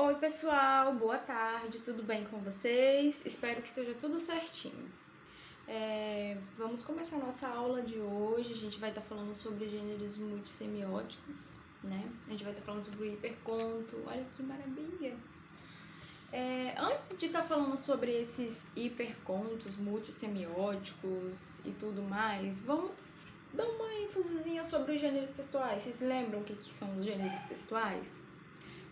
Oi pessoal, boa tarde, tudo bem com vocês? Espero que esteja tudo certinho. Vamos começar nossa aula de hoje. A gente vai estar falando sobre gêneros multissemióticos, né? A gente vai estar falando sobre o hiperconto, olha que maravilha! Antes de estar falando sobre esses hipercontos multissemióticos e tudo mais, vamos dar uma ênfasezinha sobre os gêneros textuais. Vocês lembram o que são os gêneros textuais?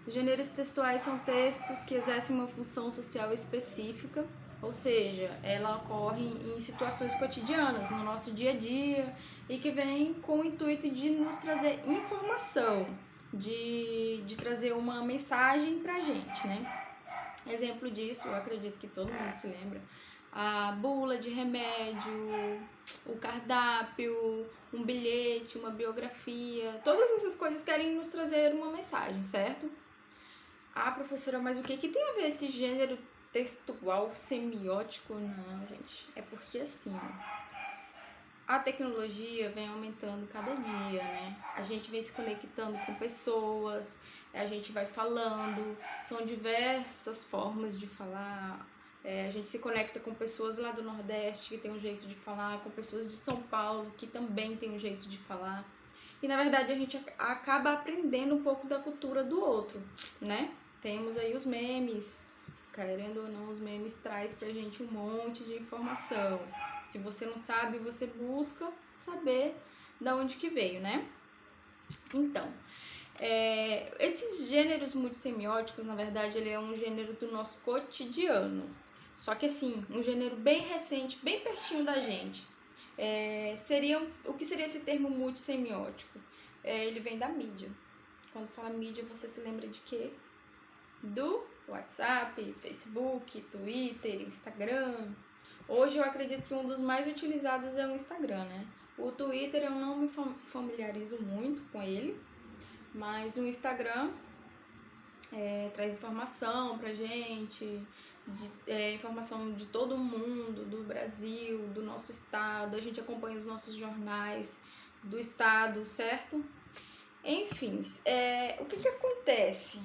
Os gêneros textuais são textos que exercem uma função social específica, ou seja, ela ocorre em situações cotidianas, no nosso dia a dia, e que vem com o intuito de nos trazer informação, de trazer uma mensagem pra gente, né? Exemplo disso, eu acredito que todo mundo se lembra, a bula de remédio, o cardápio, um bilhete, uma biografia, todas essas coisas querem nos trazer uma mensagem, certo? Ah, professora, mas o que tem a ver esse gênero textual semiótico? Não, gente, é porque assim, a tecnologia vem aumentando cada dia, né? A gente vem se conectando com pessoas, a gente vai falando, são diversas formas de falar. A gente se conecta com pessoas lá do Nordeste que tem um jeito de falar, com pessoas de São Paulo que também tem um jeito de falar. E na verdade a gente acaba aprendendo um pouco da cultura do outro, né? Temos aí os memes, querendo ou não, os memes traz pra gente um monte de informação. Se você não sabe, você busca saber da onde que veio, né? Então, esses gêneros multissemióticos, na verdade, ele é um gênero do nosso cotidiano. Só que assim, um gênero bem recente, bem pertinho da gente. O que seria esse termo multissemiótico? Ele vem da mídia. Quando fala mídia, você se lembra de quê? Do WhatsApp, Facebook, Twitter, Instagram. Hoje eu acredito que um dos mais utilizados é o Instagram, né? O Twitter eu não me familiarizo muito com ele, mas o Instagram traz informação pra gente, informação de todo mundo, do Brasil, do nosso estado, a gente acompanha os nossos jornais do estado, certo? Enfim, o que acontece?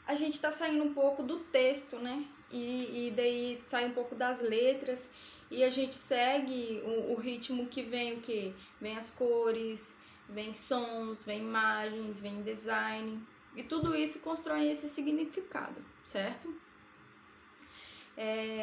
A gente tá saindo um pouco do texto, né? E daí sai um pouco das letras e a gente segue o ritmo que vem o quê? Vem as cores, vem sons, vem imagens, vem design e tudo isso constrói esse significado, certo?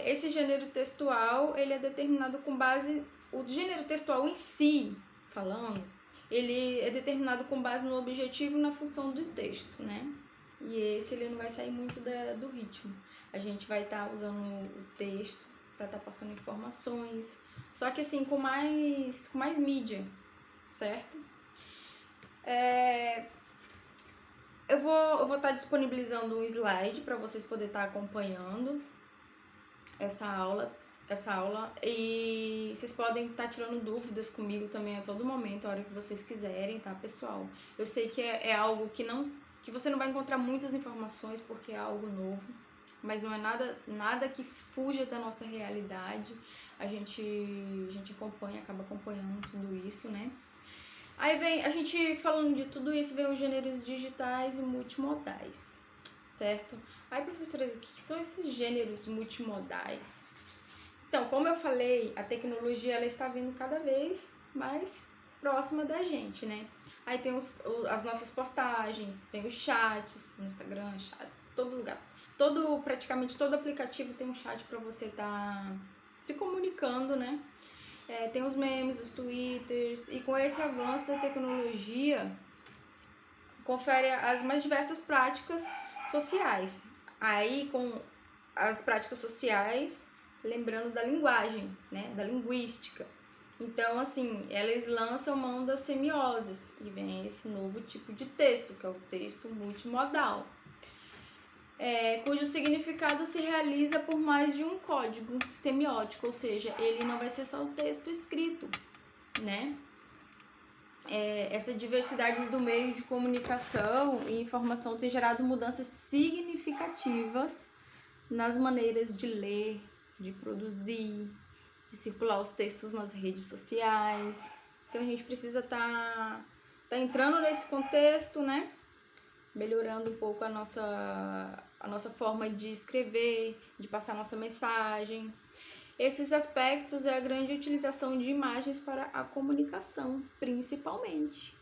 Esse gênero textual, ele é determinado com base... O gênero textual em si, falando, ele é determinado com base no objetivo e na função do texto, né? E esse ele não vai sair muito do ritmo. A gente vai estar usando o texto para estar passando informações, só que assim, com mais mídia, certo? Eu vou estar disponibilizando um slide para vocês poderem estar acompanhando essa aula, e vocês podem estar tirando dúvidas comigo também a todo momento, a hora que vocês quiserem, tá, pessoal? Eu sei que é algo que você não vai encontrar muitas informações porque é algo novo, mas não é nada que fuja da nossa realidade. A gente acaba acompanhando tudo isso, né? Aí vem, a gente falando de tudo isso, vem os gêneros digitais e multimodais, certo? Aí, professoras, o que são esses gêneros multimodais? Então, como eu falei, a tecnologia ela está vindo cada vez mais próxima da gente, né? Aí tem as nossas postagens, tem os chats no Instagram, chat, todo lugar. Praticamente todo aplicativo tem um chat para você estar se comunicando, né? Tem os memes, os twitters, e com esse avanço da tecnologia, confere as mais diversas práticas sociais. Aí, com as práticas sociais, lembrando da linguagem, né, da linguística. Então, assim, elas lançam mão das semioses e vem esse novo tipo de texto, que é o texto multimodal, cujo significado se realiza por mais de um código semiótico, ou seja, ele não vai ser só o texto escrito, né? Essa diversidade do meio de comunicação e informação tem gerado mudanças significativas nas maneiras de ler, de produzir, de circular os textos nas redes sociais. Então a gente precisa tá entrando nesse contexto, né? melhorando um pouco a nossa forma de escrever, de passar nossa mensagem. Esses aspectos é a grande utilização de imagens para a comunicação, principalmente.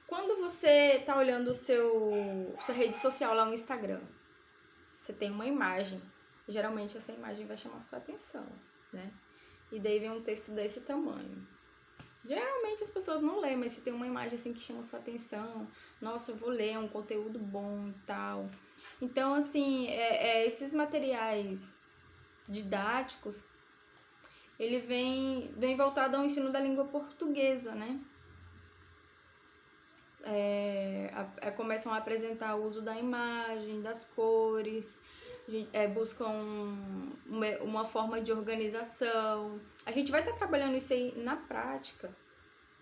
Quando você está olhando sua rede social lá no Instagram, você tem uma imagem, geralmente essa imagem vai chamar sua atenção, né? E daí vem um texto desse tamanho. Geralmente as pessoas não lêem, mas se tem uma imagem assim que chama sua atenção, nossa, eu vou ler, é um conteúdo bom e tal. Então, assim, esses materiais didáticos, ele vem voltado ao ensino da língua portuguesa, né? Começam a apresentar o uso da imagem, das cores, buscam uma forma de organização. A gente vai estar trabalhando isso aí na prática,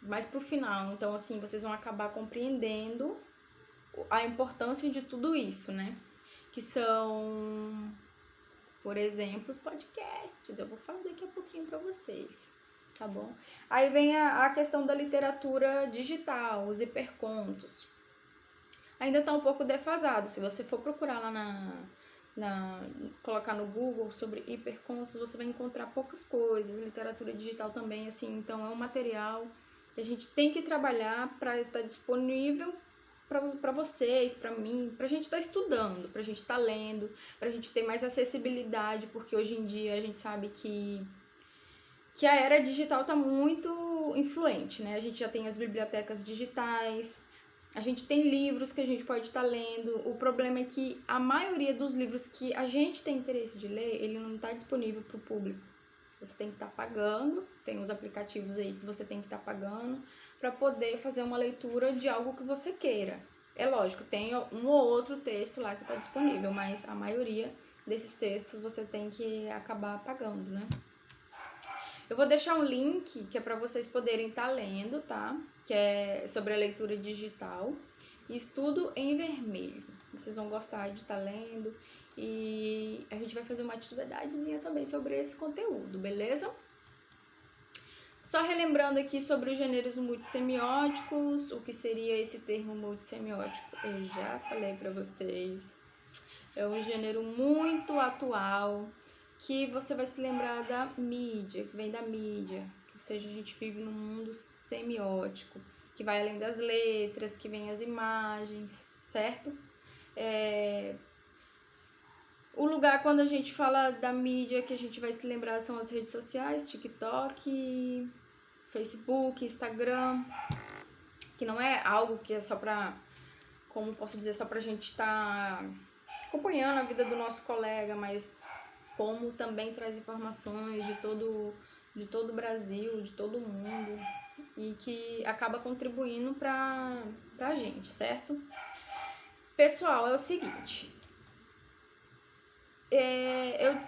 mais pro final. Então, assim, vocês vão acabar compreendendo a importância de tudo isso, né? Que são, por exemplo, os podcasts. Eu vou falar daqui a pouquinho pra vocês, tá bom? Aí vem a questão da literatura digital, os hipercontos. Ainda tá um pouco defasado. Se você for procurar lá colocar no Google sobre hipercontos, você vai encontrar poucas coisas. Literatura digital também, assim. Então, é um material que a gente tem que trabalhar para estar disponível para vocês, para mim, para a gente estar estudando, para a gente estar lendo, para a gente ter mais acessibilidade, porque hoje em dia a gente sabe que a era digital está muito influente, né? A gente já tem as bibliotecas digitais, a gente tem livros que a gente pode estar lendo. O problema é que a maioria dos livros que a gente tem interesse de ler, ele não está disponível para o público. Você tem que estar pagando, tem os aplicativos aí que você tem que estar pagando para poder fazer uma leitura de algo que você queira. É lógico, tem um ou outro texto lá que está disponível, mas a maioria desses textos você tem que acabar pagando, né? Eu vou deixar um link que é para vocês poderem estar lendo, tá? Que é sobre a leitura digital. Estudo em Vermelho. Vocês vão gostar de estar lendo e a gente vai fazer uma atividadezinha também sobre esse conteúdo, beleza? Só relembrando aqui sobre os gêneros multissemióticos, o que seria esse termo multissemiótico, eu já falei para vocês. É um gênero muito atual, que você vai se lembrar da mídia, que vem da mídia, ou seja, a gente vive num mundo semiótico, que vai além das letras, que vem as imagens, certo? O lugar quando a gente fala da mídia que a gente vai se lembrar são as redes sociais, TikTok, Facebook, Instagram, que não é algo que é só pra, como posso dizer, só pra gente estar acompanhando a vida do nosso colega, mas como também traz informações de todo o Brasil, de todo o mundo, e que acaba contribuindo pra gente, certo? Pessoal, é o seguinte,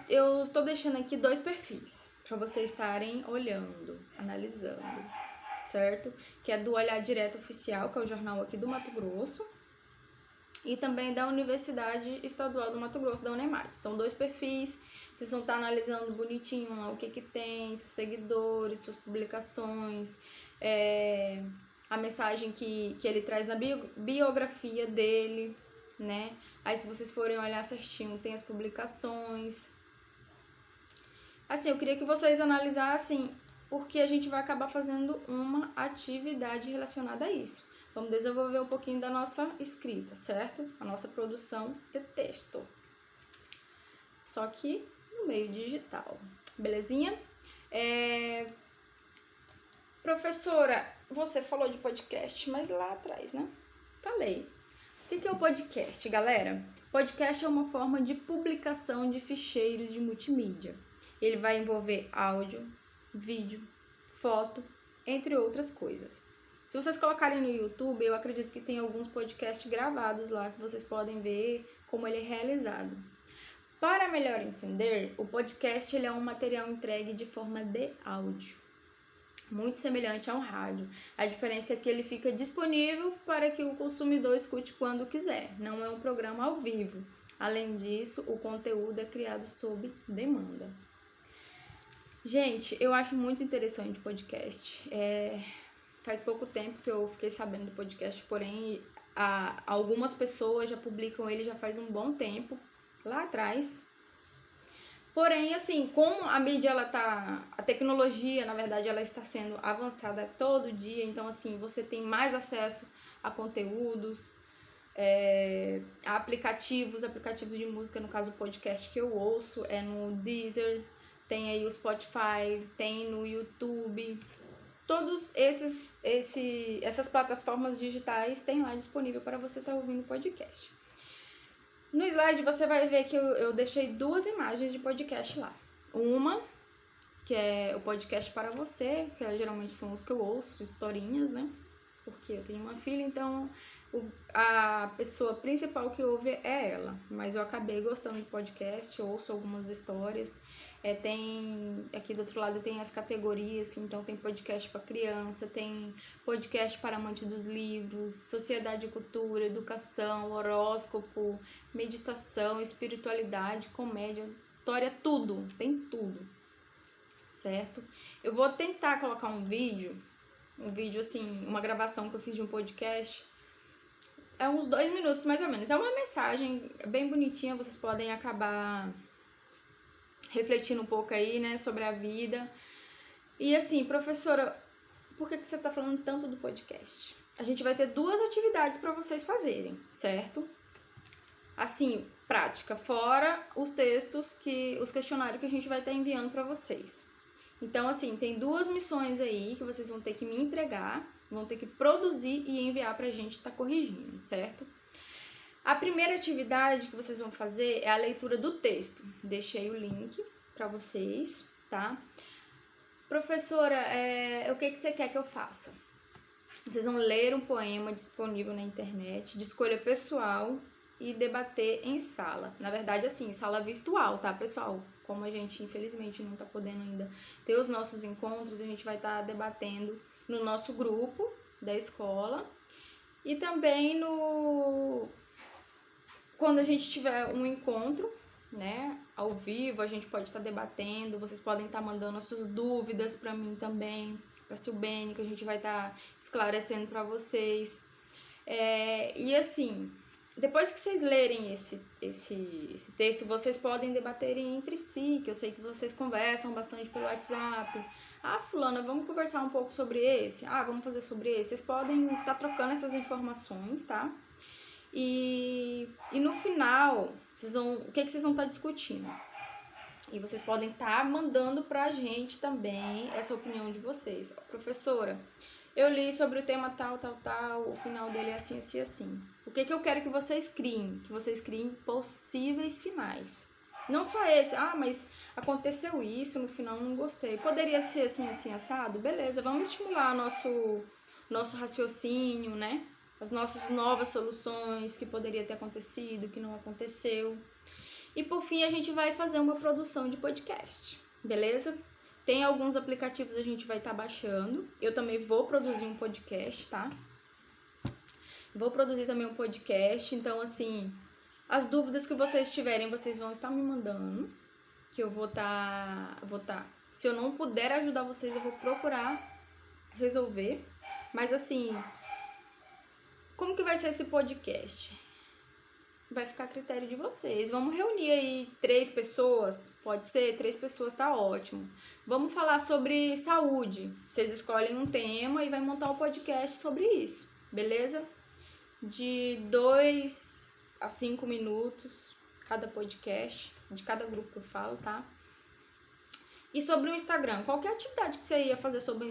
eu tô deixando aqui 2 perfis para vocês estarem olhando, analisando, certo? Que é do Olhar Direto Oficial, que é o jornal aqui do Mato Grosso, e também da Universidade Estadual do Mato Grosso, da Unemate. São 2 perfis, vocês vão estar analisando bonitinho lá o que tem, seus seguidores, suas publicações, a mensagem que ele traz na biografia dele, né? Aí se vocês forem olhar certinho, tem as publicações. Assim, eu queria que vocês analisassem, porque a gente vai acabar fazendo uma atividade relacionada a isso. Vamos desenvolver um pouquinho da nossa escrita, certo? A nossa produção de texto. Só que no meio digital. Belezinha? Professora, você falou de podcast, mas lá atrás, né? Falei. O que é o podcast, galera? Podcast é uma forma de publicação de ficheiros de multimídia. Ele vai envolver áudio, vídeo, foto, entre outras coisas. Se vocês colocarem no YouTube, eu acredito que tem alguns podcasts gravados lá que vocês podem ver como ele é realizado. Para melhor entender, o podcast ele é um material entregue de forma de áudio, muito semelhante a um rádio. A diferença é que ele fica disponível para que o consumidor escute quando quiser. Não é um programa ao vivo. Além disso, o conteúdo é criado sob demanda. Gente, eu acho muito interessante o podcast. Faz pouco tempo que eu fiquei sabendo do podcast, porém Algumas pessoas já publicam ele já faz um bom tempo, lá atrás. Porém, assim, como a mídia, a tecnologia, na verdade, ela está sendo avançada todo dia, então, assim, você tem mais acesso a conteúdos, a aplicativos de música, no caso, o podcast que eu ouço é no Deezer, tem aí o Spotify, tem no YouTube, todos essas plataformas digitais tem lá disponível para você estar ouvindo o podcast. No slide você vai ver que eu deixei 2 imagens de podcast lá. Uma, que é o podcast para você, que geralmente são os que eu ouço, historinhas, né? Porque eu tenho uma filha, então a pessoa principal que ouve é ela. Mas eu acabei gostando de podcast, ouço algumas histórias. Tem aqui do outro lado tem as categorias, então tem podcast para criança, tem podcast para amante dos livros, sociedade e cultura, educação, horóscopo, meditação, espiritualidade, comédia, história, tudo, tem tudo, certo? Eu vou tentar colocar um vídeo assim, uma gravação que eu fiz de um podcast, é uns 2 minutos mais ou menos, é uma mensagem bem bonitinha, vocês podem acabar refletindo um pouco aí, né, sobre a vida. E assim, professora, por que você tá falando tanto do podcast? A gente vai ter 2 atividades para vocês fazerem, certo? Assim, prática, fora os textos, os questionários que a gente vai estar enviando para vocês. Então, assim, tem 2 missões aí que vocês vão ter que me entregar, vão ter que produzir e enviar pra gente estar corrigindo, certo? A primeira atividade que vocês vão fazer é a leitura do texto. Deixei o link para vocês, tá? Professora, o que você quer que eu faça? Vocês vão ler um poema disponível na internet, de escolha pessoal, e debater em sala. Na verdade, assim, sala virtual, tá, pessoal? Como a gente, infelizmente, não tá podendo ainda ter os nossos encontros, a gente vai estar debatendo no nosso grupo da escola e também quando a gente tiver um encontro, né, ao vivo, a gente pode estar debatendo, vocês podem estar mandando as suas dúvidas para mim também, para a Silbene, que a gente vai estar esclarecendo para vocês. E assim, depois que vocês lerem esse texto, vocês podem debaterem entre si, que eu sei que vocês conversam bastante pelo WhatsApp. Ah, fulana, vamos conversar um pouco sobre esse? Ah, vamos fazer sobre esse. Vocês podem estar trocando essas informações, tá? E no final, o que vocês vão estar discutindo? E vocês podem estar mandando pra gente também essa opinião de vocês. Professora, eu li sobre o tema tal, o final dele é assim, assim, assim. O que eu quero que vocês criem? Que vocês criem possíveis finais. Não só esse, mas aconteceu isso, no final não gostei. Poderia ser assim, assim, assado? Beleza, vamos estimular nosso raciocínio, né? As nossas novas soluções, que poderia ter acontecido, que não aconteceu. E por fim, a gente vai fazer uma produção de podcast, beleza? Tem alguns aplicativos a gente vai estar baixando. Eu também vou produzir um podcast, tá? Vou produzir também um podcast. Então, assim, as dúvidas que vocês tiverem, vocês vão estar me mandando. Que eu vou estar... Se eu não puder ajudar vocês, eu vou procurar resolver. Mas, assim, como que vai ser esse podcast? Vai ficar a critério de vocês. Vamos reunir aí 3 pessoas, pode ser? 3 pessoas tá ótimo. Vamos falar sobre saúde. Vocês escolhem um tema e vai montar um podcast sobre isso, beleza? De 2 a 5 minutos cada podcast, de cada grupo que eu falo, tá? E sobre o Instagram, qual que é a atividade que você ia fazer sobre o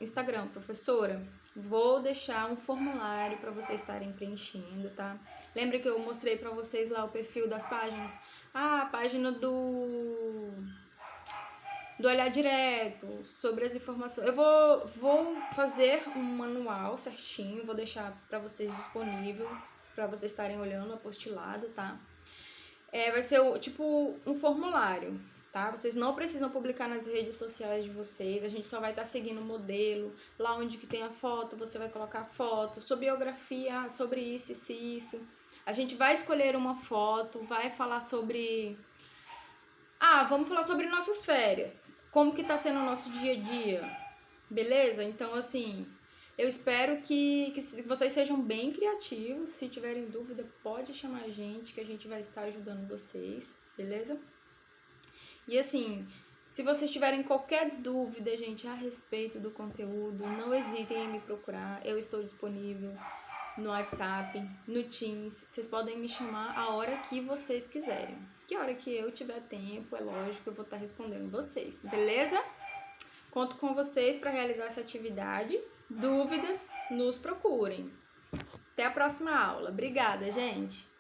Instagram, professora? Vou deixar um formulário para vocês estarem preenchendo, tá? Lembra que eu mostrei para vocês lá o perfil das páginas? A página do Olhar Direto, sobre as informações. Eu vou fazer um manual certinho, vou deixar para vocês disponível, para vocês estarem olhando, apostilado, tá? Vai ser tipo um formulário, tá? Vocês não precisam publicar nas redes sociais de vocês, a gente só vai estar seguindo o modelo. Lá onde que tem a foto, você vai colocar a foto, sua biografia, sobre isso, isso. A gente vai escolher uma foto, vai falar sobre... vamos falar sobre nossas férias. Como que tá sendo o nosso dia a dia, beleza? Então, assim, Eu espero que vocês sejam bem criativos. Se tiverem dúvida, pode chamar a gente, que a gente vai estar ajudando vocês, beleza? E assim, se vocês tiverem qualquer dúvida, gente, a respeito do conteúdo, não hesitem em me procurar. Eu estou disponível no WhatsApp, no Teams. Vocês podem me chamar a hora que vocês quiserem. Que hora que eu tiver tempo, é lógico, eu vou estar respondendo vocês, beleza? Conto com vocês para realizar essa atividade. Dúvidas, nos procurem. Até a próxima aula. Obrigada, gente!